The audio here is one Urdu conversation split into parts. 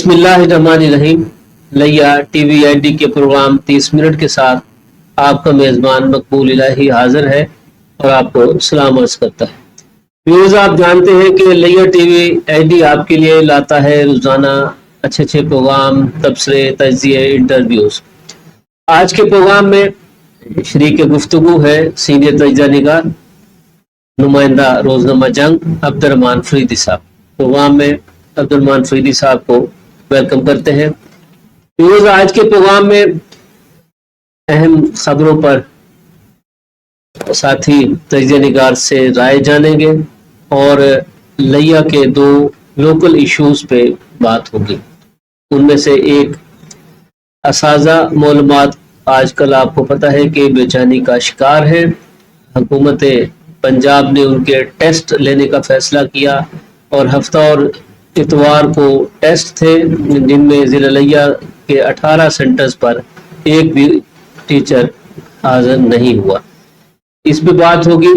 بسم اللہ الرحمن الرحیم۔ لیا ٹی وی آئی ڈی کے پروگرام 30 منٹ کے ساتھ آپ کا میزبان مقبول الہی حاضر ہے اور آپ کو سلام عرض کرتا ہے۔ ویوز، آپ جانتے ہیں کہ لیا ٹی وی آئی ڈی آپ کے لیے لاتا ہے روزانہ اچھے پروگرام، تبصرے، تجزیے، انٹرویوز۔ آج کے پروگرام میں شریک گفتگو ہے سینئر تجزیہ نگار نمائندہ روزنامہ جنگ عبدالرحمن فریدی صاحب۔ پروگرام میں عبدالرحمن فریدی صاحب کو ویلکم کرتے ہیں۔ ویوز، آج کے پروگرام میں اہم خبروں پر ساتھی تجزیہ نگار سے رائے جانیں گے اور لیا کے 2 لوکل ایشوز پہ بات ہوگی۔ ان میں سے ایک اساتذہ معلومات آج کل آپ کو پتہ ہے کہ بے چینی کا شکار ہے۔ حکومت پنجاب نے ان کے ٹیسٹ لینے کا فیصلہ کیا اور ہفتہ اور اتوار کو ٹیسٹ تھے جن میں ضلع لیا کے 18 سینٹرز پر ایک بھی ٹیچر حاضر نہیں ہوا۔ اس پہ بات ہوگی۔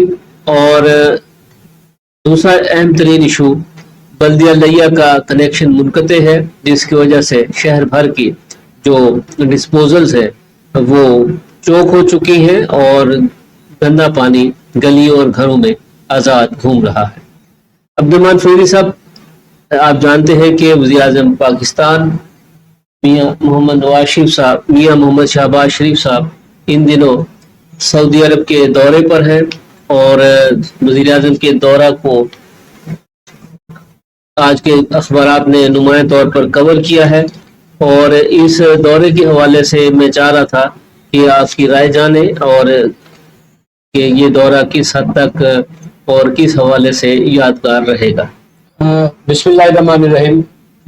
اور دوسرا اہم ترین ایشو بلدیہ لیا کا کنیکشن منقطع ہے، جس کی وجہ سے شہر بھر کی جو ڈسپوزلز ہیں وہ چوک ہو چکی ہیں اور گندا پانی گلیوں اور گھروں میں آزاد گھوم رہا ہے۔ عبدالرحمن فریدی صاحب، آپ جانتے ہیں کہ وزیر اعظم پاکستان میاں محمد شہباز شریف صاحب ان دنوں سعودی عرب کے دورے پر ہیں اور وزیر اعظم کے دورہ کو آج کے اخبارات نے نمایاں طور پر کور کیا ہے، اور اس دورے کے حوالے سے میں چاہ رہا تھا کہ آپ کی رائے جانیں اور کہ یہ دورہ کس حد تک اور کس حوالے سے یادگار رہے گا۔ بسم اللہ الرحمن الرحیم۔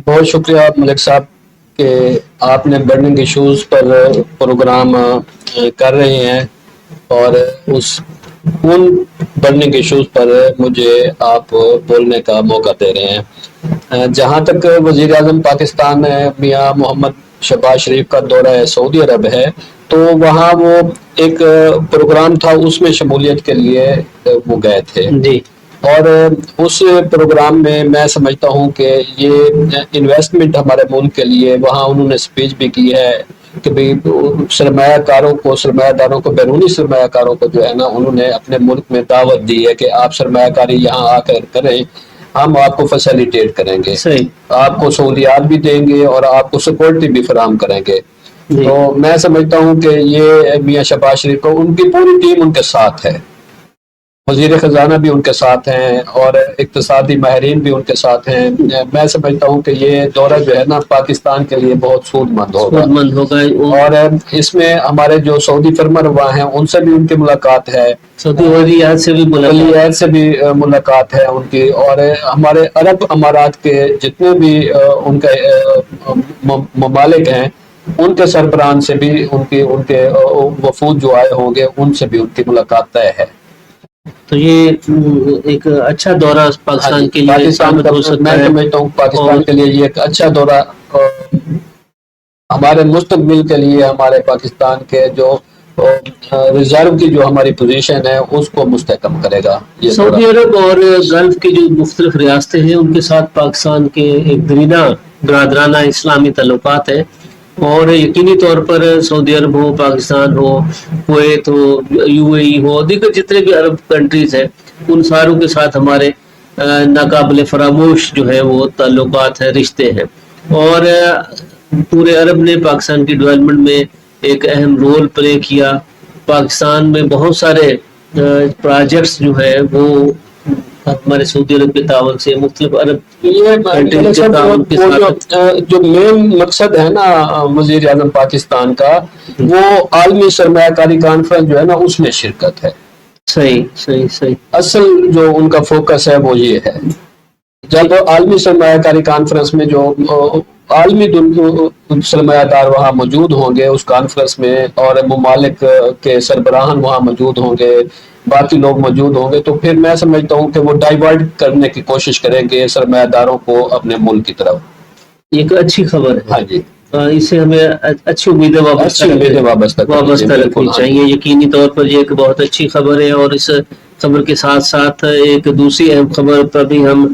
بہت شکریہ ملک صاحب کہ آپ نے برننگ ایشوز پر پروگرام کر رہے ہیں اور ان برننگ ایشوز پر مجھے آپ بولنے کا موقع دے رہے ہیں۔ جہاں تک وزیر اعظم پاکستان میاں محمد شہباز شریف کا دورہ سعودی عرب ہے، تو وہاں وہ ایک پروگرام تھا، اس میں شمولیت کے لیے وہ گئے تھے جی، اور اس پروگرام میں سمجھتا ہوں کہ یہ انویسٹمنٹ ہمارے ملک کے لیے، وہاں انہوں نے سپیچ بھی کی ہے کہ بھئی سرمایہ داروں کو بیرونی سرمایہ کاروں کو جو ہے نا، انہوں نے اپنے ملک میں دعوت دی ہے کہ آپ سرمایہ کاری یہاں آ کر کریں، ہم آپ کو فیسیلیٹیٹ کریں گے، آپ کو سہولیات بھی دیں گے اور آپ کو سیکورٹی بھی فراہم کریں گے۔ تو میں سمجھتا ہوں کہ یہ میاں شہباز شریف کو، ان کی پوری ٹیم ان کے ساتھ ہے، وزیر خزانہ بھی ان کے ساتھ ہیں اور اقتصادی ماہرین بھی ان کے ساتھ ہیں۔ میں سمجھتا ہوں کہ یہ دورہ جو ہے نا پاکستان کے لیے بہت سود مند ہوگا، اور اس میں ہمارے جو سعودی فرمانروا ہیں ان سے بھی ان کی ملاقات ہے، سعودی ولیعہد سے بھی ملاقات ہے ان کی، اور ہمارے عرب امارات کے جتنے بھی ان کے ممالک ہیں ان کے سربراہان سے بھی ان کے وفود جو آئے ہوں گے ان سے بھی ان کی ملاقات طے ہے۔ تو یہ ایک اچھا دورہ پاکستان کے لیے ثابت ہو سکتا ہے۔ میں سمجھتا ہوں پاکستان کے لیے یہ ایک اچھا دورہ، ہمارے مستقبل کے لیے، ہمارے پاکستان کے جو ریزرو کی جو ہماری پوزیشن ہے اس کو مستحکم کرے گا۔ سعودی عرب اور گلف کی جو مختلف ریاستیں ہیں ان کے ساتھ پاکستان کے ایک دریدہ برادرانہ اسلامی تعلقات ہیں، اور یقینی طور پر سعودی عرب ہو، پاکستان ہو، کویت ہو، یو اے ای ہو، دیگر جتنے بھی عرب کنٹریز ہیں ان ساروں کے ساتھ ہمارے ناقابل فراموش جو ہے وہ تعلقات ہیں، رشتے ہیں، اور پورے عرب نے پاکستان کی ڈیولپمنٹ میں ایک اہم رول پلے کیا۔ پاکستان میں بہت سارے پروجیکٹس جو ہے وہ ہمارے سعودی عرب کے تعاون سے، مختلف عرب کنٹریز کے تعاون کے ساتھ، جو مین مقصد ہے نا وزیر اعظم پاکستان کا، وہ عالمی سرمایہ کاری کانفرنس جو ہے نا اس میں شرکت ہے۔ صحیح اصل جو ان کا فوکس ہے وہ یہ ہے۔ جب عالمی سرمایہ کاری کانفرنس میں جو عالمی سرمایہ دار وہاں موجود ہوں گے اس کانفرنس میں، اور ممالک کے سربراہان وہاں موجود ہوں گے، باقی لوگ موجود ہوں گے، تو پھر میں سمجھتا ہوں کہ وہ ڈائیورٹ کرنے کی کوشش کریں گے سرمایہ داروں کو اپنے ملک کی طرف۔ ایک اچھی خبر ہے۔ ہاں جی، اس سے ہمیں اچھی امیدیں وابستہ رکھنی چاہیے۔ یقینی طور پر یہ ایک بہت اچھی خبر ہے، اور اس خبر کے ساتھ ساتھ ایک دوسری اہم خبر پر بھی ہم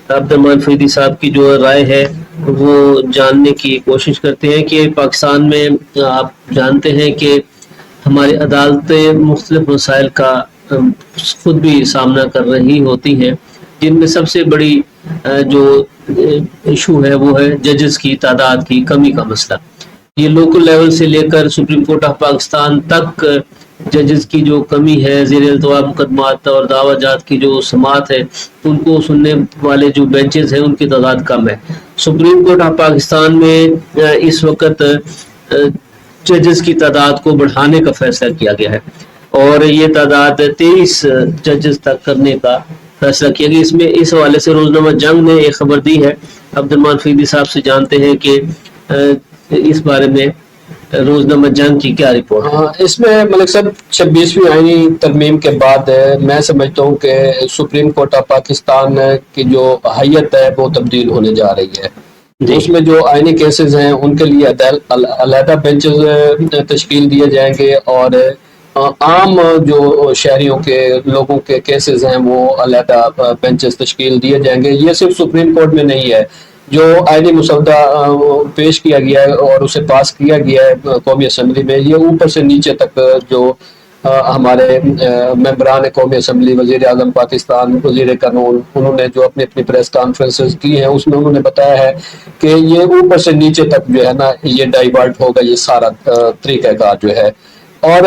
عبدالرحمن فریدی صاحب کی جو رائے ہے وہ جاننے کی کوشش کرتے ہیں کہ پاکستان میں آپ جانتے ہیں کہ ہماری عدالتیں مختلف مسائل کا خود بھی سامنا کر رہی ہوتی ہیں، جن میں سب سے بڑی جو ایشو ہے وہ ہے ججز کی تعداد کی کمی کا مسئلہ۔ یہ لوکل لیول سے لے کر سپریم کورٹ آف پاکستان تک ججز کی جو کمی ہے، زیر التواء مقدمات اور دعویٰ جات کی جو سماعت ہے، ان کو سننے والے جو بینچز ہیں ان کی تعداد کم ہے۔ سپریم کورٹ آف پاکستان میں اس وقت ججز کی تعداد کو بڑھانے کا فیصلہ کیا گیا ہے اور یہ تعداد 23 ججز تک کرنے کا فیصلہ کیا گیا۔ اس میں اس حوالے سے روزنامہ جنگ نے ایک خبر دی ہے، عبدالرحمان فیدی صاحب سے جانتے ہیں کہ اس بارے میں روزنامہ جنگ کی کیا رپورٹ؟ اس میں ملک صاحب 26ویں آئینی ترمیم کے بعد میں سمجھتا ہوں کہ سپریم کورٹ آف پاکستان کی جو حیت ہے وہ تبدیل ہونے جا رہی ہے۔ اس میں جو آئینی کیسز ہیں ان کے لیے علیحدہ بینچز تشکیل دیے جائیں گے اور عام جو شہریوں کے لوگوں کے کیسز ہیں وہ علیحدہ بینچز تشکیل دیے جائیں گے۔ یہ صرف سپریم کورٹ میں نہیں ہے، جو آئینی مسودہ پیش کیا گیا ہے اور اسے پاس کیا گیا ہے قومی اسمبلی میں، یہ اوپر سے نیچے تک جو ہمارے ممبران قومی اسمبلی، وزیر اعظم پاکستان، وزیر قانون، انہوں نے جو اپنی پریس کانفرنسز کی ہیں اس میں انہوں نے بتایا ہے کہ یہ اوپر سے نیچے تک جو ہے نا یہ ڈائیورٹ ہوگا، یہ سارا طریقہ کار جو ہے۔ اور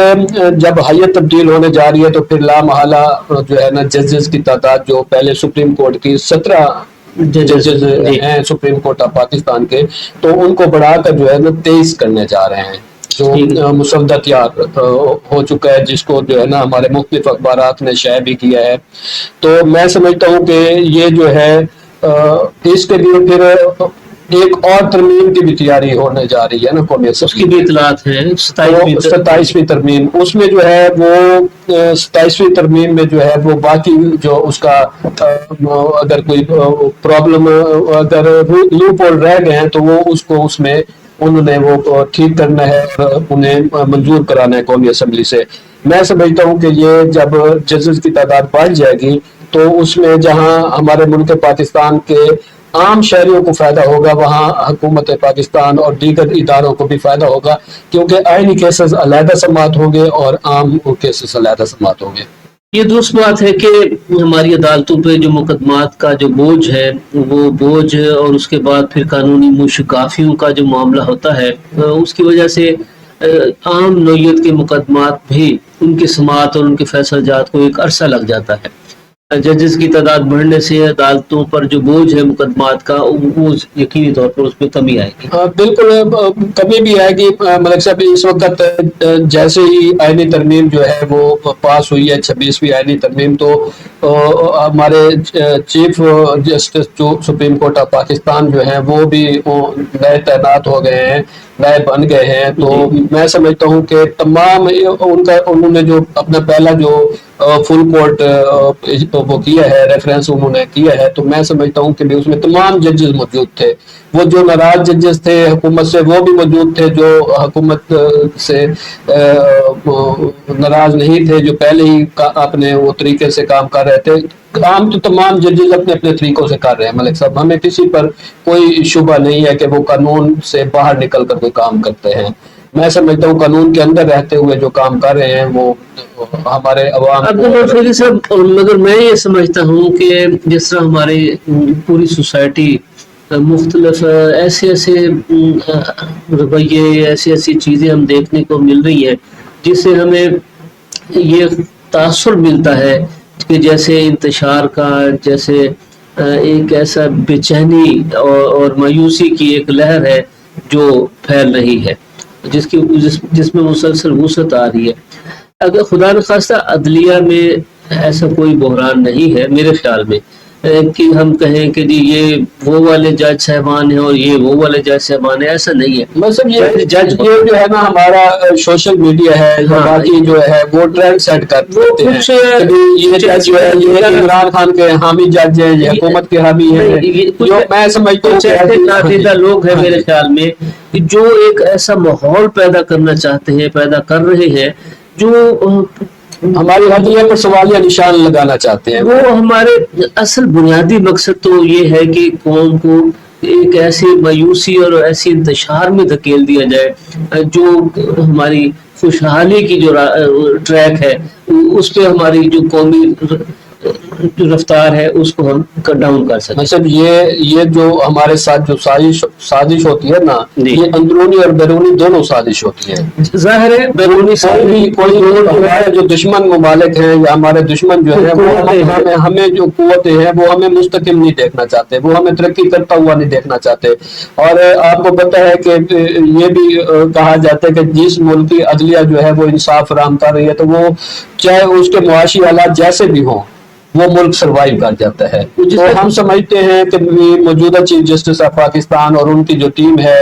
جب حیت تبدیل ہونے جا رہی ہے تو پھر لامحالہ جو ہے نا ججز کی تعداد جو پہلے سپریم کورٹ کی 17 ججز ہیں سپریم کورٹ آف پاکستان کے، تو ان کو بڑھا کر جو ہے نا 23 کرنے جا رہے ہیں، جو مسودہ تیار ہو چکا ہے، جس کو جو ہے نا ہمارے مختلف اخبارات نے شائع بھی کیا ہے۔ تو میں سمجھتا ہوں کہ یہ جو ہے اس کے لیے پھر ایک اور ترمیم کی بھی تیاری ہونے جا رہی ہے نا قومی اسمبلی، اس کی بھی اطلاعات ہیں 27ویں ترمیم۔ اس میں جو ہے وہ 27ویں ترمیم میں جو ہے وہ باقی جو اس کا اگر کوئی پرابلم، اگر لوپ ہول رہ گئے ہیں تو وہ اس کو اس میں انہوں نے وہ ٹھیک کرنا ہے اور انہیں منظور کرانا ہے قومی اسمبلی سے۔ میں سمجھتا ہوں کہ یہ جب ججز کی تعداد بڑھ جائے گی تو اس میں جہاں ہمارے ملک پاکستان کے عام شہریوں کو فائدہ ہوگا، وہاں حکومت پاکستان اور دیگر اداروں کو بھی فائدہ ہوگا، کیونکہ آئینی کیسز علیحدہ سماعت ہوں گے اور عام کیسز علیحدہ سماعت ہوں گے۔ یہ درست بات ہے کہ ہماری عدالتوں پہ جو مقدمات کا جو بوجھ ہے وہ بوجھ، اور اس کے بعد پھر قانونی مشکافیوں کا جو معاملہ ہوتا ہے، اس کی وجہ سے عام نوعیت کے مقدمات بھی ان کی سماعت اور ان کے فیصلہ جات کو ایک عرصہ لگ جاتا ہے۔ ججز کی تعداد بڑھنے سے عدالتوں پر جو بوجھ ہے مقدمات کا، وہ یقینی طور پر اس میں کمی آئے گی۔ بالکل کمی بھی آئے گی ملک صاحب۔ اس وقت جیسے ہی آئینی ترمیم جو ہے وہ پاس ہوئی ہے 26ویں آئینی ترمیم، تو ہمارے چیف جسٹس جو سپریم کورٹ آف پاکستان جو ہیں وہ بھی نئے تعینات ہو گئے ہیں، نئے بن گئے ہیں۔ تو میں سمجھتا ہوں کہ تمام انہوں نے جو اپنا پہلا جو فل کورٹ وہ کیا ہے، ریفرنس انہوں نے کیا ہے، تو میں سمجھتا ہوں کہ اس میں تمام ججز موجود تھے۔ وہ جو ناراض ججز تھے حکومت سے وہ بھی موجود تھے، جو حکومت سے ناراض نہیں تھے، جو پہلے ہی اپنے وہ طریقے سے کام کر رہے تھے۔ عام تو تمام ججز اپنے اپنے طریقوں سے کر رہے ہیں ملک صاحب، ہمیں کسی پر کوئی شبہ نہیں ہے کہ وہ قانون سے باہر نکل کر کوئی کام کرتے ہیں۔ میں سمجھتا ہوں قانون کے اندر رہتے ہوئے جو کام کر رہے ہیں وہ ہمارے عوام عبدالرحمان صاحب، مگر میں یہ سمجھتا ہوں کہ جس طرح ہماری پوری سوسائٹی مختلف ایسے رویے، ایسی چیزیں ہم دیکھنے کو مل رہی ہیں جس سے ہمیں یہ تاثر ملتا ہے کہ جیسے انتشار کا، جیسے ایک ایسا بے چینی اور مایوسی کی ایک لہر ہے جو پھیل رہی ہے، جس میں مسلسل وسعت آ رہی ہے۔ اگر خدا نخواستہ عدلیہ میں ایسا کوئی بحران نہیں ہے میرے خیال میں کہ ہم کہیں کہ جی یہ وہ والے جج صاحبان ہیں اور یہ وہ والے جج صاحبان ہیں، ایسا نہیں ہے۔ مطلب یہ جو ہے نا ہمارا سوشل میڈیا ہے، باقی جو ہے وہ ٹرینڈ سیٹ کرتے ہیں، یہ جج جو ہے یہ عمران خان کے حامی جج ہیں، یہ حکومت کے حامی ہیں۔ میں سمجھتا ہوں ایسے ناخواندہ لوگ ہیں میرے خیال میں جو ایک ایسا ماحول پیدا کرنا چاہتے ہیں، پیدا کر رہے ہیں، جو ہماری عدلیہ پر سوالیہ نشان لگانا چاہتے ہیں۔ وہ ہمارے اصل بنیادی مقصد تو یہ ہے کہ قوم کو ایک ایسی مایوسی اور ایسی انتشار میں دھکیل دیا جائے جو ہماری خوشحالی کی جو ٹریک ہے اس پہ ہماری جو قومی جو رفتار ہے اس کو ہم ڈاؤن کر سکیں. مطلب یہ جو ہمارے ساتھ جو سازش ہوتی ہے نا، جی. یہ اندرونی اور بیرونی دونوں سازش ہوتی ہے. ظاہر ہے بیرونی کوئی ہمارے جو دشمن ممالک ہیں یا ہمارے دشمن جو ہیں وہ ہمیں جو قوتیں ہیں وہ ہمیں مستقم نہیں دیکھنا چاہتے، وہ ہمیں ترقی کرتا ہوا نہیں دیکھنا چاہتے. اور آپ کو پتہ ہے کہ یہ بھی کہا جاتا ہے کہ جس ملک کی عدلیہ جو ہے وہ انصاف فراہم کر رہی ہے تو وہ چاہے اس کے معاشی حالات جیسے بھی ہوں وہ ملک سروائیو کر جاتا ہے. تو ہم سمجھتے ہیں کہ موجودہ چیف جسٹس آف پاکستان اور ان کی جو ٹیم ہے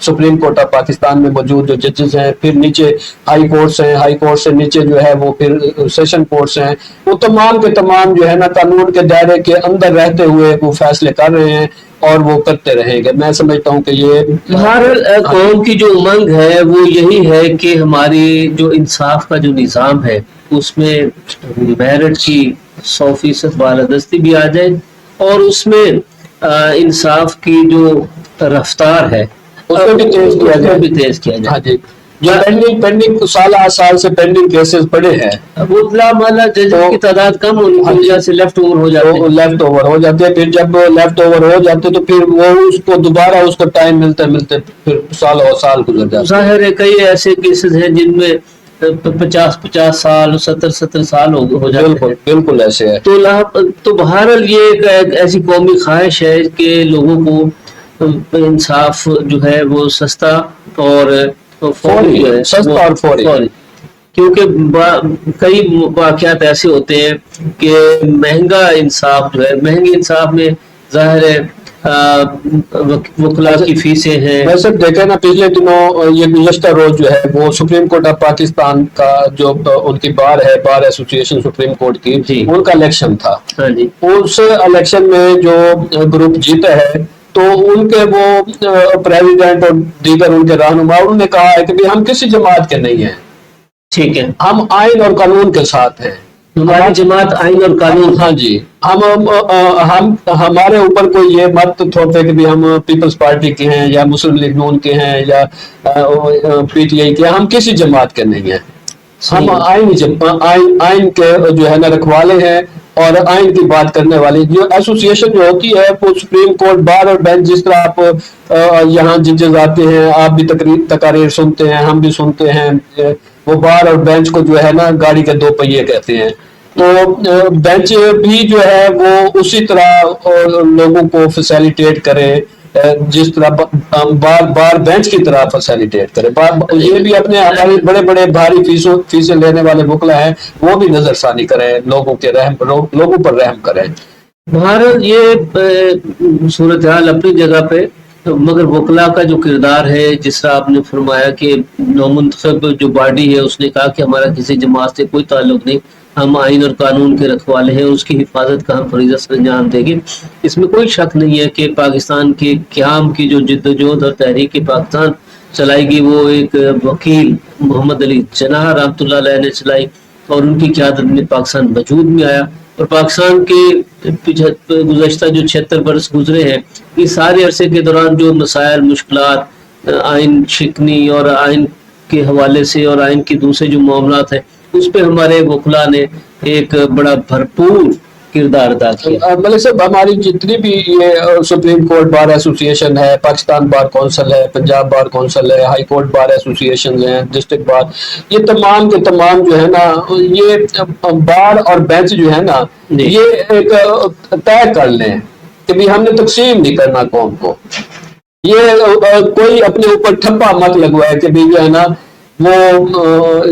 سپریم کورٹ آف پاکستان میں موجود جو ججز ہیں، پھر نیچے ہائی کورٹس ہیں، ہائی کورٹ سے نیچے جو ہے وہ پھر سیشن کورٹس ہیں، وہ تمام کے تمام جو ہے نا قانون کے دائرے کے اندر رہتے ہوئے وہ فیصلے کر رہے ہیں اور وہ کرتے رہیں گے. میں سمجھتا ہوں کہ یہ ہر قوم کی جو امنگ ہے وہ یہی ہے کہ ہماری جو انصاف کا جو نظام ہے اس میں میرٹ کی 100% بالادستی بھی آ جائے اور اس میں انصاف کی جو رفتار ہے اس کو بھی تیز کیا جائے. ہاں جی. جو پینڈنگ سال سے پینڈنگ کیسز پڑے ہیں وہ ججز کی تعداد کم ہونے کی وجہ سے لیفٹ اوور ہو جاتے ہیں. پھر جب لیفٹ اوور ہو جاتے تو پھر وہ اس کو دوبارہ اس کا ٹائم ملتے پھر سال گزر جاتے. ظاہر ہے کئی ایسے کیسز ہیں جن میں 50 سال 70 سال ہو جاتے ہیں. بالکل ایسے ہے. تو بہرحال یہ ایک ایسی قومی خواہش ہے کہ لوگوں کو انصاف جو ہے وہ سستا اور فوری جو ہے کیونکہ کئی واقعات ایسے ہوتے ہیں کہ مہنگا انصاف جو ہے، مہنگے انصاف میں ظاہر ہے وکلاء کی فیسیں ہیں. ویسے دیکھیں نا پچھلے دنوں یہ گزشتہ روز جو ہے وہ سپریم کورٹ آف پاکستان کا جو ان کی بار ہے، بار ایسوسیشن سپریم کورٹ کی، ان کا الیکشن تھا. اس الیکشن میں جو گروپ جیتا ہے تو ان کے وہ پریزیڈنٹ اور دیگر ان کے رہنما انہوں نے کہا ہے کہ ہم کسی جماعت کے نہیں ہیں، ٹھیک ہے، ہم آئین اور قانون کے ساتھ ہیں. ہماری جماعت آئین اور قانون. ہاں جی. ہم ہمارے اوپر کوئی یہ مت تھوپے کہ ہم پیپلز پارٹی کے ہیں یا مسلم لیگ نون کے ہیں یا پی ٹی آئی کے، ہم کسی جماعت کے نہیں ہیں. ہم آئین کے جو ہے نا رکھوالے ہیں اور آئین کی بات کرنے والی جو ایسوسیشن جو ہوتی ہے وہ سپریم کورٹ بار اور بینچ، جس طرح آپ یہاں ججز آتے ہیں آپ بھی تقاریر سنتے ہیں، ہم بھی سنتے ہیں، وہ بار اور بینچ کو جو ہے نا گاڑی کے 2 پہیے کہتے ہیں. تو بینچ بھی جو ہے وہ اسی طرح لوگوں کو فیسیلیٹیٹ کرے جس طرح بار بینچ کی طرح فیسیلیٹیٹ کرے. یہ بھی اپنے ہمارے بڑے بڑے بھاری فیسیں لینے والے وکلا ہیں، وہ بھی نظر ثانی کریں، لوگوں پر رحم کریں. بہرحال یہ صورتحال اپنی جگہ پہ، مگر وکلا کا جو کردار ہے جس طرح آپ نے فرمایا کہ نومنتخب جو باڈی ہے اس نے کہا کہ ہمارا کسی جماعت سے کوئی تعلق نہیں، ہم آئین اور قانون کے رکھوالے ہیں، اس کی حفاظت کا ہم فریضہ سر انجام دیں گے. اس میں کوئی شک نہیں ہے کہ پاکستان کے قیام کی جو جدوجہد اور تحریک پاکستان چلائی گئی وہ ایک وکیل محمد علی جناح رحمۃ اللہ علیہ نے چلائی اور ان کی قیادت میں پاکستان وجود میں آیا. اور پاکستان کے گزشتہ جو 76 برس گزرے ہیں، اس سارے عرصے کے دوران جو مسائل، مشکلات، آئین شکنی اور آئین کے حوالے سے اور آئین کے دوسرے جو معاملات ہیں اس پہ ہمارے وکلاء نے ایک بڑا بھرپور کردار ادا کیا. ملک صاحب، ہماری جتنی بھی یہ سپریم کورٹ بار ایسوسیشن ہے، پاکستان بار کونسل ہے، پنجاب بار کونسل ہے، ہائی کورٹ بار ایسوسیشن ہیں، ڈسٹرکٹ بار، یہ تمام کے تمام جو ہے نا یہ بار اور بینچ جو ہے نا یہ ایک طے کر لیں کہ ہم نے تقسیم نہیں کرنا قوم کو. یہ کوئی اپنے اوپر ٹھپا مت لگوائے کہ جو ہے نا وہ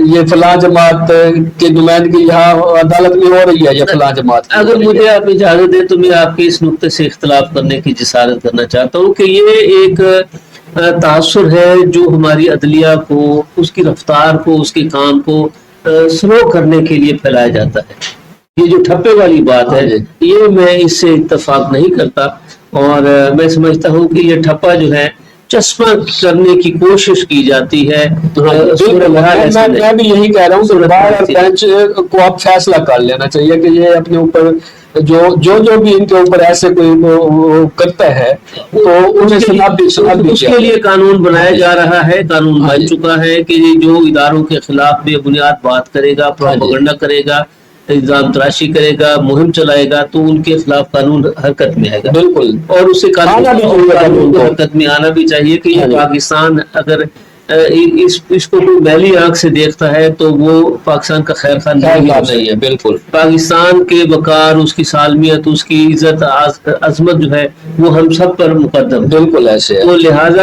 یہ فلاں جماعت کی نمائندگی یہاں عدالت میں ہو رہی ہے یا فلاں جماعت. اگر مجھے آپ اجازت دیں تو میں آپ کے اس نقطے سے اختلاف کرنے کی جسارت کرنا چاہتا ہوں کہ یہ ایک تاثر ہے جو ہماری عدلیہ کو، اس کی رفتار کو، اس کے کام کو سلو کرنے کے لیے پھیلایا جاتا ہے. یہ جو ٹھپے والی بات ہے یہ میں اس سے اتفاق نہیں کرتا اور میں سمجھتا ہوں کہ یہ ٹھپا جو ہے چشمہ کرنے کی کوشش کی جاتی ہے. میں بھی یہی کہہ رہا ہوں کہ بار اور بینچ کو اب فیصلہ کر لینا چاہیے کہ یہ اپنے اوپر جو بھی ان کے اوپر ایسے کوئی وہ کرتا ہے تو انہیں اس کے لیے قانون بنایا جا رہا ہے، قانون بن چکا ہے کہ جو اداروں کے خلاف بے بنیاد بات کرے گا، پروپیگنڈا کرے گا، الزام تراشی کرے گا، مہم چلائے گا، تو ان کے خلاف قانون حرکت میں آئے گا. بالکل، اور اسے قانون حرکت میں آنا بھی چاہیے کہ یہ پاکستان اگر اس کو کوئی میلی آنکھ سے دیکھتا ہے تو وہ پاکستان کا خیر خواہ نہیں ہے. بالکل، پاکستان کے وقار، اس کی سالمیت، اس کی عزت عظمت جو ہے وہ ہم سب پر مقدم. بالکل ایسے ہے. تو لہٰذا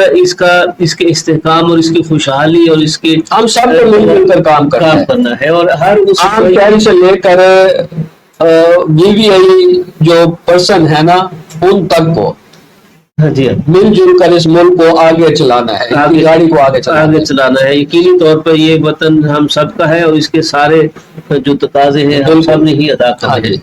اس کے استحکام اور اس کی خوشحالی اور اس کے ہم سب کو مل مل کر کام کرنا ہے. اور ہر اس عام شہری سے لے کر BVI جو پرسن ہے نا ان تک کو جی مل جل کر اس ملک کو آگے چلانا ہے، گاڑی کو آگے چلانا ہے. یقینی طور پر یہ وطن ہم سب کا ہے اور اس کے سارے جو تقاضے ہیں ہم سب نے ہی ادا کرنے ہیں.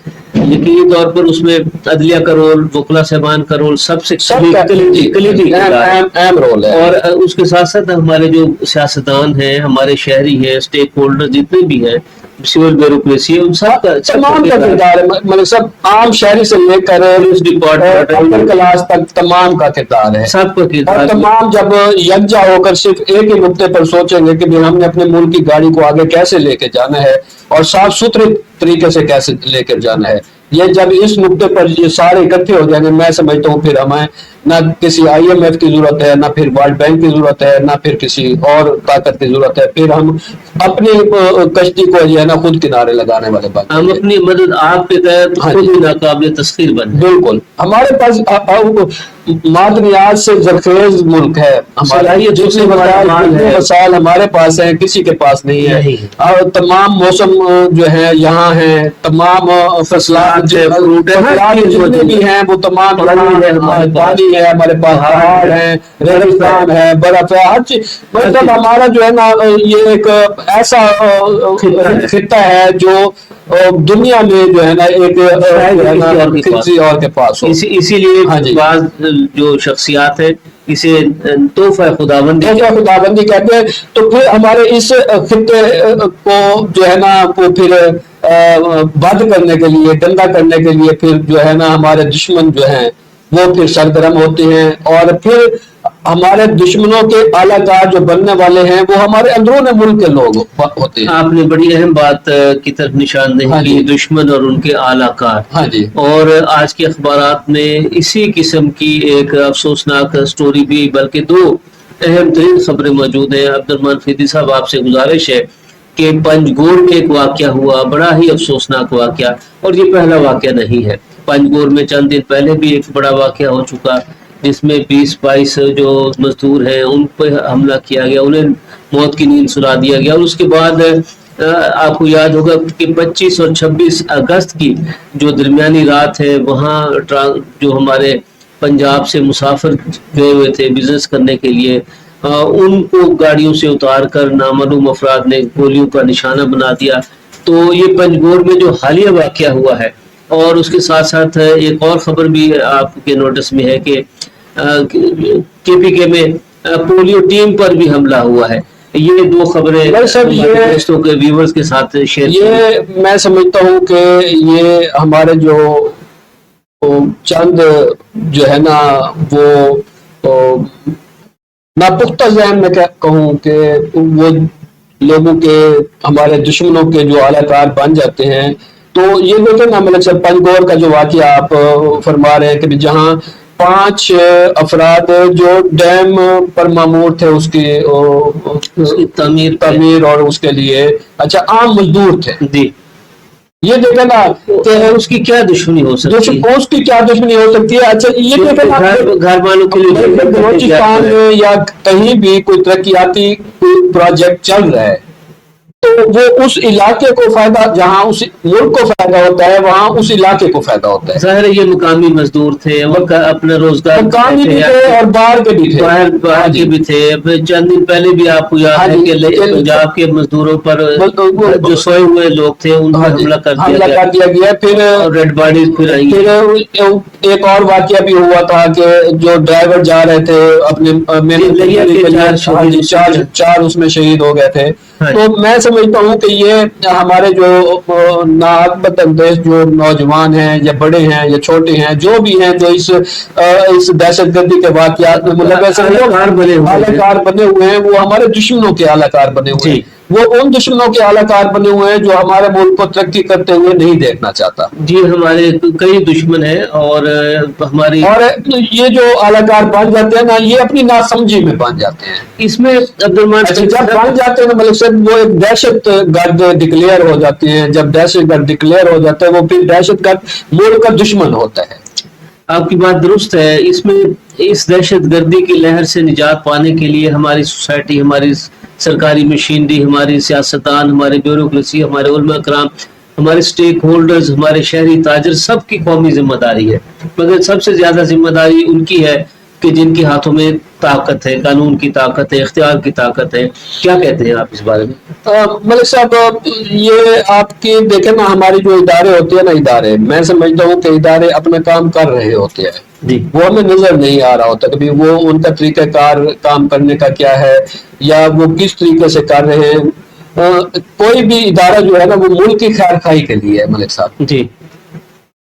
یقینی طور پر اس میں عدلیہ کا رول، وکلا صاحبان کا رول سب سے کلیدی اہم رول ہے. اور اس کے ساتھ ساتھ ہمارے جو سیاستدان ہیں، ہمارے شہری ہیں، اسٹیک ہولڈر جتنے بھی ہیں، سول بیوروکریسی، ان سب کا تمام کا کردار ہے. مطلب سب عام شہری سے لے کر ڈپارٹمنٹ کلاس تک تمام کا کردار ہے، سب کا کردار. اور تمام جب یکجا ہو کر صرف ایک ہی نقطے پر سوچیں گے کہ ہم نے اپنے ملک کی گاڑی کو آگے کیسے لے کے جانا ہے اور صاف ستھرے طریقے سے کیسے لے کر جانا ہے، یہ جب اس نقطے پر یہ سارے اکٹھے ہو جائیں گے، میں سمجھتا ہوں پھر ہمیں نہ کسی IMF کی ضرورت ہے، نہ پھر ورلڈ بینک کی ضرورت ہے، نہ پھر کسی اور طاقت کی ضرورت ہے. پھر ہم اپنی کشتی کو جو ہے نا خود کنارے لگانے والے بات، ہم اپنی مدد آپ کے تحت خود ہی ناقابل تسخیر بن. بالکل، ہمارے پاس معدنیات سے زرخیز ملک ہے، ہمارے جتنے وسائل ہمارے پاس ہیں کسی کے پاس نہیں ہے. اور تمام موسم جو ہے یہاں ہیں، تمام فصلات جتنے بھی ہیں وہ تمام پانی ہے، ہمارے پاس پہاڑ ہیں، ریگستان ہے، برف ہے، ہر چیز. مطلب ہمارا جو ہے نا یہ ایک ایسا خطہ ہے جو دنیا میں جو ہے نا ایک کسی اور کے پاس ہو. اسی لیے بعض جو شخصیات ہیں اسے تحفہ خداوندی کہتے ہیں. تو پھر ہمارے اس خطے کو جو ہے نا وہ پھر بند کرنے کے لیے، گندا کرنے کے لیے پھر جو ہے نا ہمارے دشمن جو ہیں وہ پھر سرگرم ہوتے ہیں. اور پھر ہمارے دشمنوں کے اعلیٰ کار جو بننے والے ہیں وہ ہمارے اندرون ملک کے لوگ ہوتے ہیں. آپ نے بڑی اہم بات کی طرف نشاندہی کی، دشمن اور ان کے اعلیٰ کار. اور آج کے اخبارات میں اسی قسم کی ایک افسوسناک سٹوری بھی، بلکہ دو اہم ترین خبریں موجود ہیں. عبدالرحمان فیدی صاحب، آپ سے گزارش ہے کہ پنجگور میں ایک واقعہ ہوا، بڑا ہی افسوسناک واقعہ، اور یہ پہلا واقعہ نہیں ہے. پنجگور میں چند دن پہلے بھی ایک بڑا واقعہ ہو چکا جس میں 20-22 جو مزدور ہیں ان پہ حملہ کیا گیا، انہیں موت کی نیند سلا دیا گیا. اور اس کے بعد آپ کو یاد ہوگا کہ 25 اور 26 اگست کی جو درمیانی رات ہے، وہاں جو ہمارے پنجاب سے مسافر گئے ہوئے تھے بزنس کرنے کے لیے، ان کو گاڑیوں سے اتار کر نامعلوم افراد نے گولیوں کا نشانہ بنا دیا. تو یہ پنجگور میں جو حالیہ واقعہ ہوا ہے، اور اس کے ساتھ ساتھ ایک اور خبر بھی آپ کے نوٹس میں ہے کہ KPK میں پولیو ٹیم پر بھی حملہ ہوا ہے. یہ دو خبریں دوستوں کے ویورز کے ساتھ شیئر. یہ میں سمجھتا ہوں کہ یہ ہمارے جو چند جو ہے نا وہ ناپختہ ذہن میں کہوں کہ وہ لوگوں کے، ہمارے دشمنوں کے جو اعلیٰ کار بن جاتے ہیں. تو یہ دیکھیں نا، مطلب پنجگور کا جو واقعہ آپ فرما رہے ہیں کہ جہاں 5 افراد جو ڈیم پر مامور تھے اس کی تعمیر اور اس کے لیے عام مزدور تھے. یہ دیکھیں نا کہ اس کی کیا دشمنی ہو سکتی ہے، اس کی کیا دشمنی ہو سکتی ہے. اچھا یہ دیکھیں نا گھر والوں کے لیے بلوچستان میں یا کہیں بھی کوئی ترقیاتی کوئی پروجیکٹ چل رہا ہے تو وہ اس علاقے کو فائدہ، جہاں اس ملک کو فائدہ ہوتا ہے وہاں اس علاقے کو فائدہ ہوتا ہے. ظاہر ہے یہ مقامی مزدور تھے، اپنا روزگار مقامی بھی تھے اور باہر کے بھی تھے، باہر کے بھی تھے. چند دن پہلے بھی آپ کو یاد ہے کہ پنجاب کے مزدوروں پر جو سوئے ہوئے لوگ تھے ان پر حملہ کر دیا گیا. پھر ریڈ باڈیز پھر آئی. پھر ایک اور واقعہ بھی ہوا تھا کہ جو ڈرائیور جا رہے تھے اپنے 4 اس میں شہید ہو گئے تھے. ہاں۔ تو میں سمجھتا ہوں کہ یہ ہمارے جو ناعقبت اندیش جو نوجوان ہیں یا بڑے ہیں یا چھوٹے ہیں جو بھی ہیں جو اس دہشت گردی کے واقعات میں ملوث ہیں، اعلی کار بنے ہوئے ہیں، وہ ہمارے دشمنوں کے اعلی کار بنے ہوئے ہیں، وہ ان دشمنوں کے اعلی کار بنے ہوئے ہیں جو ہمارے ملک کو ترقی کرتے ہوئے نہیں دیکھنا چاہتا۔ جی ہمارے کئی دشمن ہیں اور ہماری، اور یہ جو اعلی کار بن جاتے ہیں نا، یہ اپنی ناسمجھی میں بن جاتے ہیں۔ اس میں عبدالرحمان جب بن جاتے ہیں نا ملک صاحب، وہ ایک دہشت گرد ڈکلیئر ہو جاتے ہیں۔ جب دہشت گرد ڈکلیئر ہو جاتا ہے، وہ پھر دہشت گرد ملک کا دشمن ہوتا ہے۔ آپ کی بات درست ہے۔ اس میں اس دہشت گردی کی لہر سے نجات پانے کے لیے ہماری سوسائٹی، ہماری سرکاری مشینری، ہماری سیاستدان، ہمارے بیوروکریسی، ہمارے علماء کرام، ہمارے سٹیک ہولڈرز، ہمارے شہری تاجر، سب کی قومی ذمہ داری ہے، مگر سب سے زیادہ ذمہ داری ان کی ہے کہ جن کے ہاتھوں میں طاقت ہے، قانون کی طاقت ہے، اختیار کی طاقت ہے۔ کیا کہتے ہیں آپ اس بارے میں؟ ملک صاحب، یہ آپ کی دیکھیں نا، ہماری جو ادارے ہوتے ہیں نا، ادارے، میں سمجھتا ہوں کہ ادارے اپنا کام کر رہے ہوتے ہیں، جی، وہ ہمیں نظر نہیں آ رہا ہوتا کبھی، وہ ان کا طریقہ کار کام کرنے کا کیا ہے یا وہ کس طریقے سے کر رہے ہیں۔ کوئی بھی ادارہ جو ہے نا، وہ ملک کی خیر خواہی کے لیے ہے ملک صاحب۔ جی،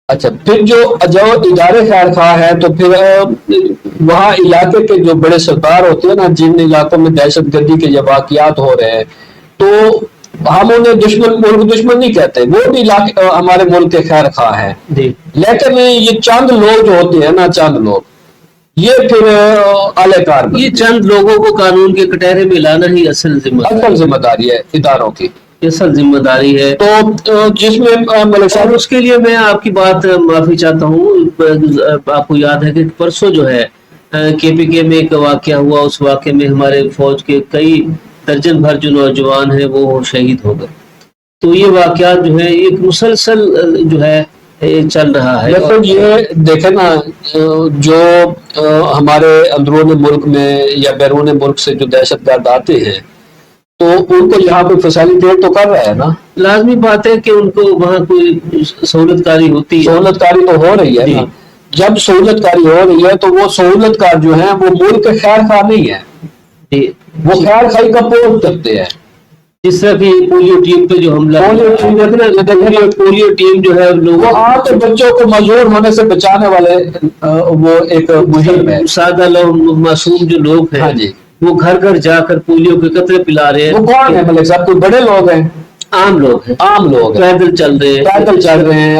اچھا، پھر جو ادارے خیر خواہ ہے تو پھر وہاں علاقے کے جو بڑے سردار ہوتے ہیں نا، جن علاقوں میں دہشت گردی کے یہ واقعات ہو رہے ہیں، تو ہم انہیں ملک دشمن نہیں کہتے، وہ بھی ہمارے ملک کے خیر خواہ ہیں۔ جی، لیکن یہ چند لوگ جو ہوتے ہیں نا، چند لوگ، یہ پھر اعلی کار، یہ چند لوگوں کو قانون کے کٹہرے میں لانا ہی اصل ذمہ داری ہے اداروں کی، اصل ذمہ داری ہے۔ تو جس میں ملک صاحب، اس کے لیے میں آپ کی بات معافی چاہتا ہوں۔ آپ کو یاد ہے کہ پرسوں جو ہے کے پی کے میں ایک واقعہ ہوا، اس واقعے میں ہمارے فوج کے کئی درجن بھر جو نوجوان ہیں وہ شہید ہو گئے۔ تو یہ واقعات جو ہے ایک مسلسل جو ہے چل رہا ہے۔ لیکن یہ دیکھیں نا، جو ہمارے اندرون ملک میں یا بیرون ملک سے جو دہشت گرد آتے ہیں، تو ان کو یہاں پہ فیسلٹیٹ تو کر رہا ہے نا۔ لازمی بات ہے کہ ان کو وہاں کوئی سہولت کاری ہوتی ہے، سہولت کاری تو ہو رہی ہے نا۔ جب سہولت کاری ہو رہی ہے تو وہ سہولت کار جو ہیں وہ ملک کے خیر خواہ نہیں ہے، وہ خیر خواہی کا پوسٹ کرتے ہیں۔ جس طرح کی پولیو ٹیم پہ جو حملہ، پولیو ٹیم جو ہے لوگوں، آپ کے بچوں کو مجبور ہونے سے بچانے والے وہ ایک مہم ہے۔ سادہ لوگ، معصوم جو لوگ ہیں، وہ گھر گھر جا کر پولیو کے قطرے پلا رہے ہیں۔ وہ کون ہے ملک صاحب؟ کوئی بڑے لوگ ہیں؟ عام لوگ ہیں، عام لوگ پیدل چل رہے ہیں،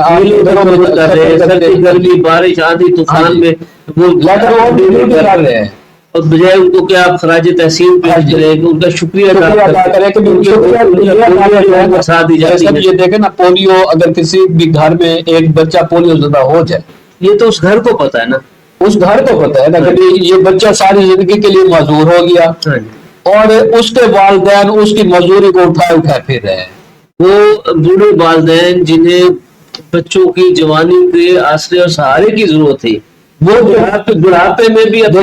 سردی گرمی بارش آندھی طوفان میں وہ کر رہے ہیں، اور بجائے ان کو کیا خراج تحسین پیش کرے، ان کا شکریہ ادا کرے کہ یہ دیکھیں نا، پولیو اگر کسی بھی گھر میں ایک بچہ پولیو زدہ ہو جائے، یہ تو اس گھر کو پتا ہے نا، اس گھر کو پتا ہے نا کہ یہ بچہ ساری زندگی کے لیے معذور ہو گیا، اور اس کے والدین اس کی مزدوری کو اٹھا پھر رہے ہیں۔ وہ بوڑھے والدین جنہیں بچوں کی جوانی کے آسرے اور سہارے کی ضرورت ہے، وہ بڑھاپے میں بھی تو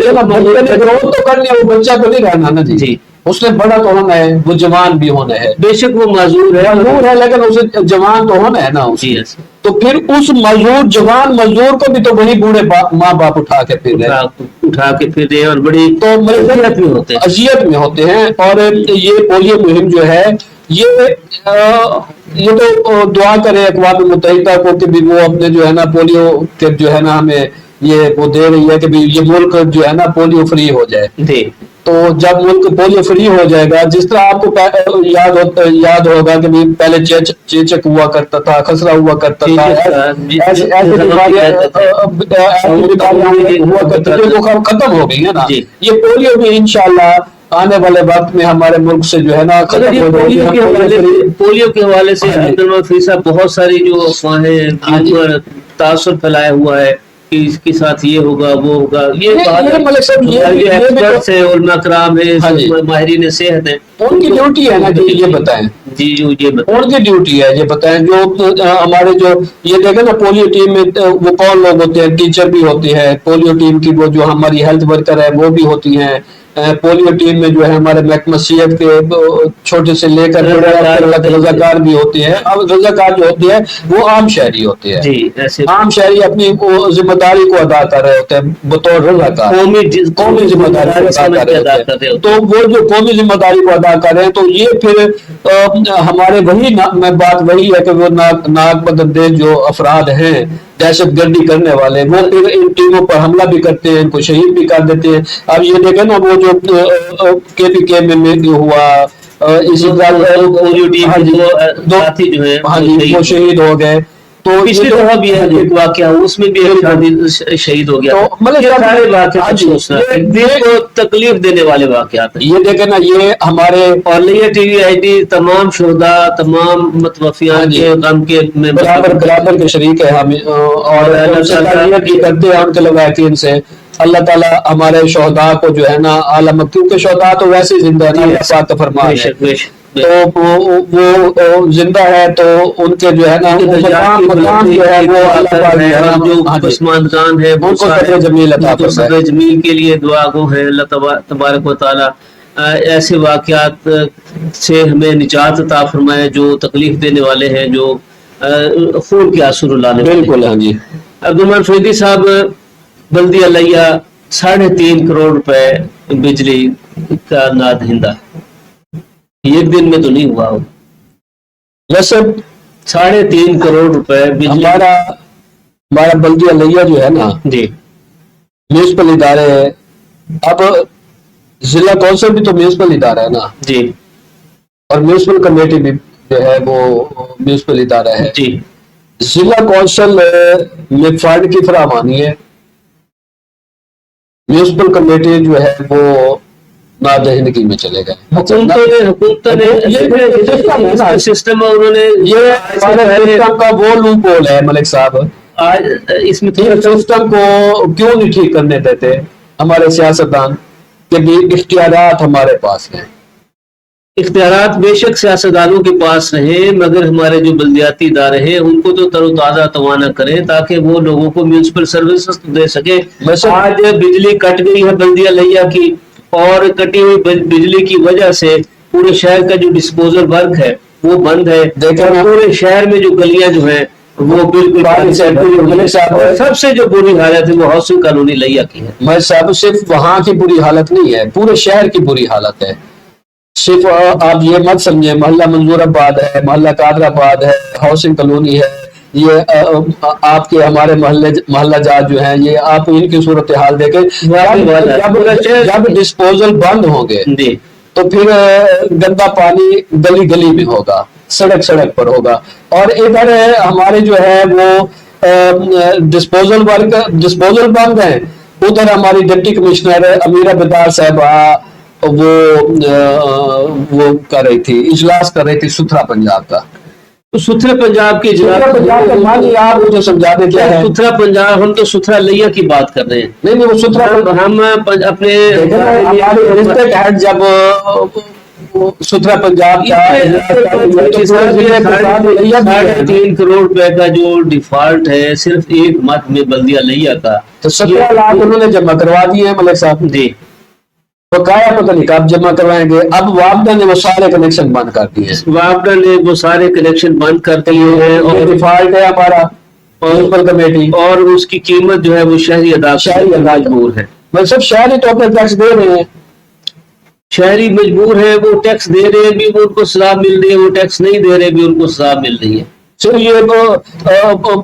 کرنے، وہ بچہ تو نہیں رہنا نا جی، اس نے بڑا تو ہونا ہے، وہ جوان بھی ہونا ہے، بے شک وہ معذور ہے لیکن اسے جوان تو ہونا ہے نا۔ تو پھر اس مزدور، جوان مزدور کو بھی تو وہی بوڑھے ماں باپ اٹھا کے پھر رہے ہیں، اور بڑی تو اذیت میں ہوتے ہیں۔ اور یہ پولیو مہم جو ہے، یہ تو دعا کرے اقوام متحدہ کو کہ بھی وہ اپنے جو ہے نا پولیو کے جو ہے نا ہمیں یہ وہ دے رہی ہے کہ بھی یہ ملک جو ہے نا پولیو فری ہو جائے۔ تو جب ملک پولیو فری ہو جائے گا، جس طرح آپ کو یاد ہوگا کہ پہلے چیچک ہوا کرتا تھا، خسرہ ہوا کرتا تھا، ایسی بیماریاں ہوا کرتی تھی، وہ ختم ہو گئی ہے نا۔ یہ پولیو بھی انشاءاللہ آنے والے وقت میں ہمارے ملک سے جو ہے نا ختم ہو جائے گی۔ پولیو کے حوالے سے بہت ساری جو افواہیں، تاثر پھیلایا ہوا ہے کہ اس کے ساتھ یہ ہوگا وہ ہوگا، یہ ایکسپرٹس ہیں، علماء کرام ہیں، ماہرین صحت ہیں، ان کی ڈیوٹی ہے نا کہ یہ بتائیں، ان کی ڈیوٹی ہے یہ بتائیں۔ جو ہمارے جو یہ دیکھیں نا پولیو ٹیم میں وہ کون لوگ ہوتے ہیں، ٹیچر بھی ہوتے ہیں، پولیو ٹیم کی وہ جو ہماری ہیلتھ ورکر ہے وہ بھی ہوتی ہیں، پولیو ٹیم میں جو ہے ہمارے محکمہ صحت کے چھوٹے سے لے کر رضاکار بھی ہوتے ہیں. اب رضاکار جو ہوتے ہیں وہ عام شہری ہوتے ہیں. جی ایسے عام شہری اپنی ذمہ داری کو ادا کر رہے ہوتے ہیں بطور رضاکار، قومی ذمہ داری کو ادا کر رہے ہوتے ہیں. تو وہ جو قومی ذمہ داری کو ادا کر رہے ہیں تو یہ پھر ہمارے میں بات وہی ہے کہ وہ ناک بدندیش جو افراد ہیں دہشت گردی کرنے والے، وہ پھر ان ٹیموں پر حملہ بھی کرتے ہیں، ان کو شہید بھی کر دیتے ہیں. اب یہ دیکھیں نا وہ جو KPK میں ہوا، اسی طرح وہ شہید ہو گئے. تو پچھلی دفعہ بھی ایک واقعہ اس میں بھی شہید ہو گیا. سارے واقعات دل کو تکلیف دینے والے واقعات ہیں. یہ دیکھیں نا یہ ہمارے اور لیا ٹی وی آئی ڈی تمام شہداء تمام متوفیان کے غم کے میں برابر کے شریک ہے ہم، اور کرتے ہیں ان کے لوائقین سے. اللہ تعالیٰ ہمارے شہداء کو جو ہے نا عالم، کیونکہ شہداء تو ویسے زندہ نہیں ہے، فرمان ہے تو وہ زندہ ہے تو ان کے جو ہے نا مقام جو ہے وہ اللہ پسماندگان ہے ان کو صدر جمیل عطا فرمائے. صدر جمیل کے لیے دعا گو ہے اللہ تبارک و تعالیٰ ایسے واقعات سے ہمیں نجات عطا فرمائے جو تکلیف دینے والے ہیں، جو خون کے آنسو رلانے والے. بالکل ہاں جی. عبدالرحمان فریدی صاحب بلدیہ لیا 3.5 کروڑ روپے بجلی کا نادہندہ، ایک دن میں تو نہیں ہوا ہو. ویسے 3.5 کروڑ روپے ہمارا بلدیہ لیا جو ہے نا جی میونسپل ادارے ہے. اب ضلع کونسل بھی تو میونسپل ادارہ ہے نا جی، اور میونسپل کمیٹی بھی جو ہے وہ میونسپل ادارہ ہے جی. ضلع کونسل میں فنڈ کی فراوانی ہے، میونسپل کمیٹی جو ہے وہ نادہندگی میں چلے گئے. حکومتوں نے سسٹم یہ سسٹم کا وہ لوپ ہول ہے ملک صاحب. آج اس میں سسٹم کو کیوں نہیں ٹھیک کرنے دیتے ہمارے سیاستدان کہ بھی اختیارات ہمارے پاس ہیں. اختیارات بے شک سیاستدانوں کے پاس رہے، مگر ہمارے جو بلدیاتی ادارے ہیں ان کو تو تر و تازہ توانا کریں تاکہ وہ لوگوں کو میونسپل سروسز دے سکے. آج بجلی کٹ گئی ہے بلدیہ لیا کی، اور کٹی ہوئی بجلی کی وجہ سے پورے شہر کا جو ڈسپوزل ورک ہے وہ بند ہے. پورے شہر میں جو گلیاں جو ہیں وہ بالکل سب سے جو بری حالت ہے وہ ہاؤسنگ کالونی لیا کی ہے. میں صاحب صرف وہاں کی بری حالت نہیں ہے، پورے شہر کی بری حالت ہے. صرف آپ یہ مت سمجھیں محلہ منظور آباد ہے، محلہ قادر آباد ہے، ہاؤسنگ کالونی ہے، یہ آپ کے ہمارے محلہ جات جو ہیں یہ آپ ان کی صورتحال دیکھیں. جب ڈسپوزل بند ہوں گے تو پھر گندا پانی گلی گلی میں ہوگا، سڑک سڑک پر ہوگا. اور ادھر ہمارے جو ہے وہ ڈسپوزل بند ہیں، ادھر ہماری ڈپٹی کمشنر امیرہ بدار صاحبہ وہ کر رہی تھی، اجلاس کر رہی تھی ستھرا پنجاب کا. ستھرے پنجاب کی آپ مجھے سمجھا دیں کیا ہے ستھرا پنجاب؟ ہم تو ستھرا لیا کی بات کر رہے ہیں. نہیں وہ ستھرا ہم اپنے جب ستھرا پنجاب 3.5 کروڑ روپے کا جو ڈیفالٹ ہے صرف ایک مت میں بلدیہ لیا کا، تو 17 لاکھ انہوں نے جمع کروا دیے ہیں ملک صاحب. جی بقایا پتہ نہیں کب جمع کروائیں گے. اب وابڈا نے وہ سارے کنیکشن بند کر دیے ہیں، وابڈا نے وہ سارے کنیکشن بند کر دیے ہیں اور ڈیفالٹ ہے ہمارا میونسپل کمیٹی، اور اس کی قیمت جو ہے وہ شہری ادا مجبور ہے. مطلب شہری طور پر ٹیکس دے رہے ہیں، شہری مجبور ہے، وہ ٹیکس دے رہے بھی ان کو سزا مل رہی ہے، وہ ٹیکس نہیں دے رہے بھی ان کو سزا مل رہی ہے. صرف یہ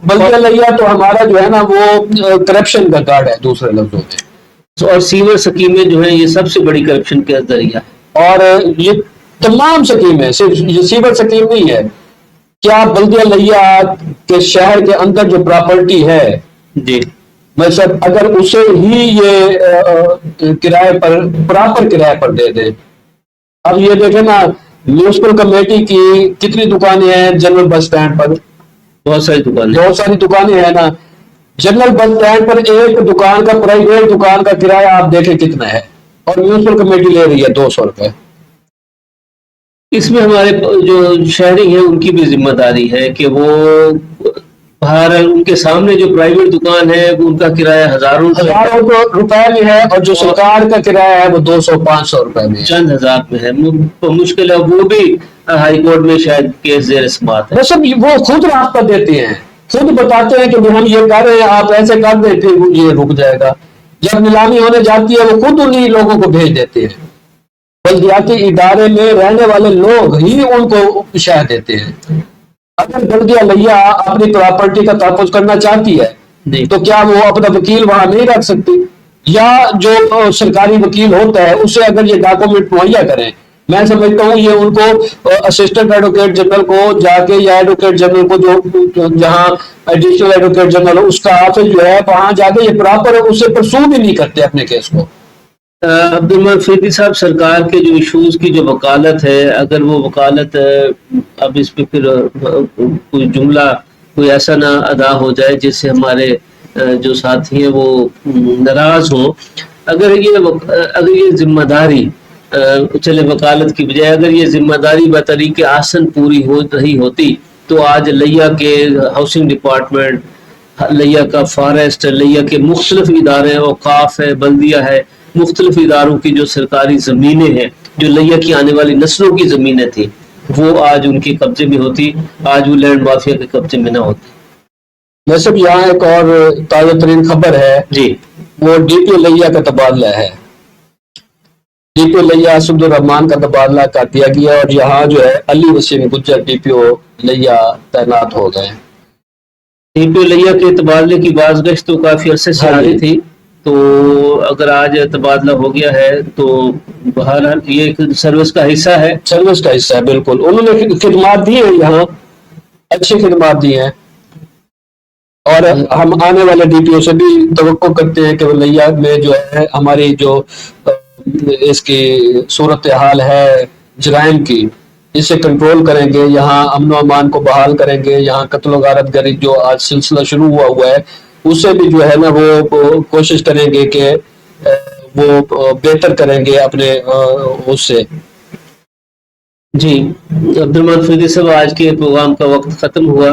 بلدیہ لیا تو ہمارا جو ہے نا وہ کرپشن کا کارڈ ہے دوسرے لفظوں میں. اور سیور سکیمیں جو ہیں یہ سب سے بڑی کرپشن کا ذریعہ ہے. اور یہ تمام سکیمیں، صرف یہ سیور سکیم نہیں ہے. کیا بلدیہ لیا کے شہر کے اندر جو پراپرٹی ہے جی مطلب اگر اسے ہی یہ کرائے پر پراپر کرائے پر دے دے. اب یہ دیکھیں نا میونسپل کمیٹی کی کتنی دکانیں ہیں جنرل بس اسٹینڈ پر، بہت ساری دکانیں ہیں نا. جنرل بس اسٹینڈ پر ایک دکان کا پرائیویٹ دکان کا کرایہ آپ دیکھیں کتنا ہے، اور میونسپل کمیٹی لے رہی ہے 200 روپے. اس میں ہمارے جو شہری ہیں ان کی بھی ذمہ داری ہے کہ وہ بہرحال ان کے سامنے جو پرائیویٹ دکان ہے ان کا کرایہ ہزاروں روپے میں ہے، اور جو سرکار کا کرایہ ہے وہ 200-500 روپے میں ہے، چند ہزار میں ہے، مشکل ہے وہ بھی ہائی کورٹ میں شاید کیس زیر سماعت ہے۔ بس اب وہ خود راستہ دیتے ہیں، خود بتاتے ہیں کہ ہم یہ کر رہے ہیں، آپ ایسے کر دیں پھر یہ رک جائے گا۔ جب نیلامی ہونے جاتی ہے وہ خود انہی لوگوں کو بھیج دیتے ہیں، بلدیاتی ادارے میں رہنے والے لوگ ہی ان کو شہ دیتے ہیں۔ اگر بلدیہ لیا اپنی پراپرٹی کا تحفظ کرنا چاہتی ہے تو کیا وہ اپنا وکیل وہاں نہیں رکھ سکتی؟ یا جو سرکاری وکیل ہوتا ہے اسے اگر یہ ڈاکومنٹ مہیا کریں، میں سمجھتا ہوں یہ ان کو اسسٹنٹ ایڈوکیٹ جنرل کو جا کے، یا ایڈوکیٹ جنرل کو جو جہاں ایڈیشنل ایڈوکیٹ جنرل اس کا آفس جو ہے وہاں جا کے یہ پراپر اسے پرسو بھی نہیں کرتے اپنے کیس کو۔ عبدالرحمن فیضی صاحب، سرکار کے جو ایشوز کی جو وکالت ہے، اگر وہ وکالت اب اس پہ پھر کوئی جملہ کوئی ایسا نہ ادا ہو جائے جس سے ہمارے جو ساتھی ہیں وہ ناراض ہوں، اگر یہ ذمہ داری چلے وکالت کی بجائے اگر یہ ذمہ داری بطریق آسن پوری ہو رہی ہوتی تو آج لیا کے ہاؤسنگ ڈپارٹمنٹ، لیا کا فارسٹ، لیا کے مختلف ادارے، اوقاف ہے، بلدیہ ہے، مختلف اداروں کی جو سرکاری زمینیں ہیں جو لیا کی آنے والی نسلوں کی زمینیں تھیں وہ آج ان کے قبضے میں ہوتی، آج وہ لینڈ مافیا کے قبضے میں نہ ہوتی۔ ویسے بھی یہاں ایک اور تازہ ترین خبر ہے جی، وہ ڈی پی او لیا کا تبادلہ ہے۔ ڈی پی او لیا اسد الرحمان کا تبادلہ کر دیا گیا اور یہاں جو ہے علی وسیم گجر ڈی پی او لیا تعینات ہو گئے۔ ڈی پی او لیا کے تبادلے کی بازگشت تو کافی عرصے سے آ رہی تھی، تو اگر آج تبادلہ ہو گیا ہے تو بہرحال یہ ایک سروس کا حصہ ہے، سروس کا حصہ ہے، بالکل انہوں نے خدمات دی ہیں، یہاں اچھی خدمات دی ہیں، اور ہم آنے والے ڈی پی او سے بھی توقع کرتے ہیں کہ لیا میں جو ہے ہماری جو اس کی صورتحال ہے جرائم کی، اسے کنٹرول کریں گے، یہاں امن و امان کو بحال کریں گے، یہاں قتل و غارت گری جو آج سلسلہ شروع ہوا ہے اسے بھی جو ہے نا وہ کوشش کریں گے کہ وہ بہتر کریں گے اپنے اس سے۔ جی عبدالرحمن فیضی صاحب، آج کے پروگرام کا وقت ختم ہوا،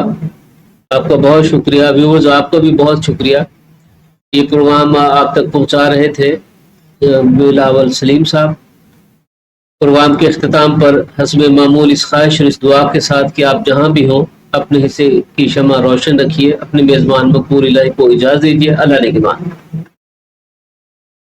آپ کا بہت شکریہ، ویورز آپ کا بھی بہت شکریہ، یہ پروگرام آپ تک پہنچا رہے تھے بلاول سلیم صاحب۔ پروگرام کے اختتام پر حسب معمول اس خواہش اور اس دعا کے ساتھ کہ آپ جہاں بھی ہوں اپنے حصے کی شمع روشن رکھیے، اپنے میزبان مقبول الہی کو اجازت دیجیے، اللہ نگہبان۔